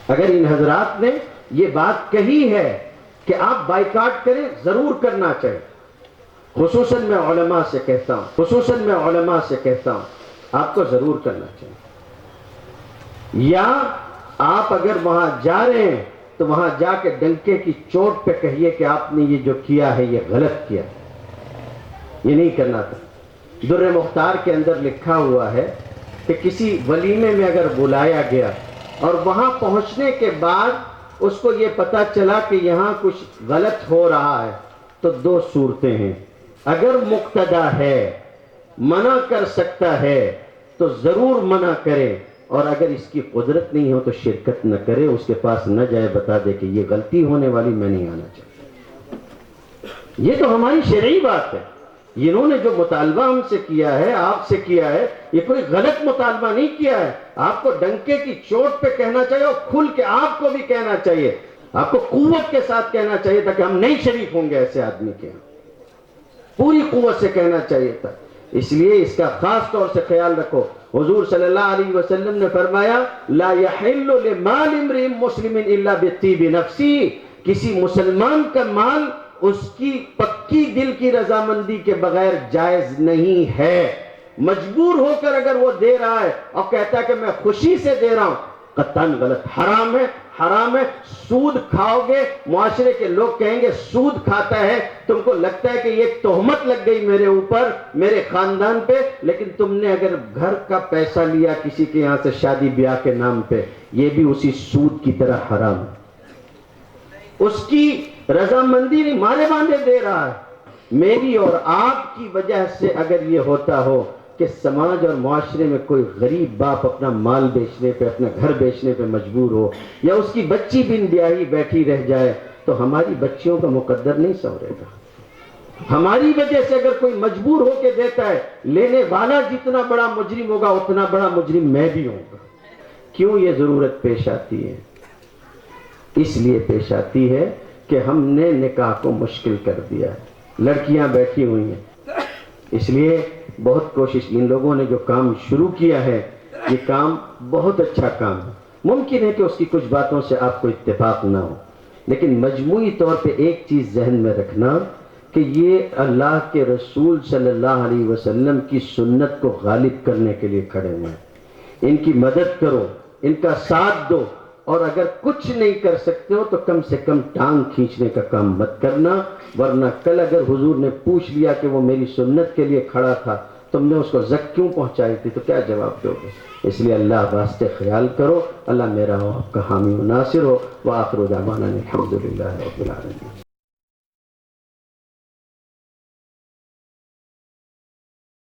اگر ان حضرات نے یہ بات کہی ہے کہ آپ بائیکاٹ کریں، ضرور کرنا چاہیے. خصوصاً میں علماء سے کہتا ہوں آپ کو ضرور کرنا چاہیے. یا آپ اگر وہاں جا رہے ہیں تو وہاں جا کے ڈنکے کی چوٹ پہ کہیے کہ آپ نے یہ جو کیا ہے یہ غلط کیا، یہ نہیں کرنا تھا. در مختار کے اندر لکھا ہوا ہے کہ کسی ولیمے میں اگر بلایا گیا اور وہاں پہنچنے کے بعد اس کو یہ پتا چلا کہ یہاں کچھ غلط ہو رہا ہے تو دو صورتیں ہیں. اگر مقتدا ہے، منع کر سکتا ہے تو ضرور منع کرے، اور اگر اس کی قدرت نہیں ہو تو شرکت نہ کرے، اس کے پاس نہ جائے، بتا دے کہ یہ غلطی ہونے والی، میں نہیں آنا چاہتا. یہ تو ہماری شرعی بات ہے. انہوں نے جو مطالبہ ہم سے کیا ہے، آپ سے کیا ہے، یہ کوئی غلط مطالبہ نہیں کیا ہے. آپ کو ڈنکے کی چوٹ پہ کہنا چاہیے اور کھل کے آپ کو بھی کہنا چاہیے، آپ کو قوت کے ساتھ کہنا چاہیے تھا کہ ہم نہیں شریک ہوں گے ایسے آدمی کے. پوری قوت سے کہنا چاہیے تھا. اس لیے اس کا خاص طور سے خیال رکھو. حضور صلی اللہ علیہ وسلم نے فرمایا لا يحل لمال امرئ مسلم الا بطیب نفسی، کسی مسلمان کا مال اس کی پکی دل کی رضامندی کے بغیر جائز نہیں ہے. مجبور ہو کر اگر وہ دے رہا ہے اور کہتا ہے کہ میں خوشی سے دے رہا ہوں، قطعاً غلط، حرام ہے، حرام ہے. سود کھاؤ گے، معاشرے کے لوگ کہیں گے سود کھاتا ہے، تم کو لگتا ہے کہ یہ تہمت لگ گئی میرے اوپر، میرے خاندان پہ، لیکن تم نے اگر گھر کا پیسہ لیا کسی کے یہاں سے شادی بیاہ کے نام پہ، یہ بھی اسی سود کی طرح حرام ہے. اس کی رضامندی نہیں، مارے باندھے دے رہا ہے. میری اور آپ کی وجہ سے اگر یہ ہوتا ہو کہ سماج اور معاشرے میں کوئی غریب باپ اپنا مال بیچنے پہ، اپنا گھر بیچنے پہ مجبور ہو، یا اس کی بچی بن بیاہی بیٹھی رہ جائے، تو ہماری بچیوں کا مقدر نہیں سنورے گا. ہماری وجہ سے اگر کوئی مجبور ہو کے دیتا ہے، لینے والا جتنا بڑا مجرم ہوگا اتنا بڑا مجرم میں بھی ہوں گا. کیوں یہ ضرورت پیش آتی ہے؟ اس لیے پیش آتی ہے کہ ہم نے نکاح کو مشکل کر دیا ہے. لڑکیاں بیٹھی ہوئی ہیں، اس لیے بہت کوشش. ان لوگوں نے جو کام شروع کیا ہے یہ کام بہت اچھا کام ہے. ممکن ہے کہ اس کی کچھ باتوں سے آپ کو اتفاق نہ ہو، لیکن مجموعی طور پہ ایک چیز ذہن میں رکھنا کہ یہ اللہ کے رسول صلی اللہ علیہ وسلم کی سنت کو غالب کرنے کے لیے کھڑے ہوئے ہیں. ان کی مدد کرو، ان کا ساتھ دو، اور اگر کچھ نہیں کر سکتے ہو تو کم سے کم ٹانگ کھینچنے کا کام مت کرنا. ورنہ کل اگر حضور نے پوچھ لیا کہ وہ میری سنت کے لیے کھڑا تھا، تم نے اس کو زک کیوں پہنچائی تھی، تو کیا جواب دو گے؟ اس لیے اللہ واسطے خیال کرو. اللہ میرا ہو، آپ کا حامی و ناصر ہو. وآخر دعوانا الحمدللہ رب العالمین.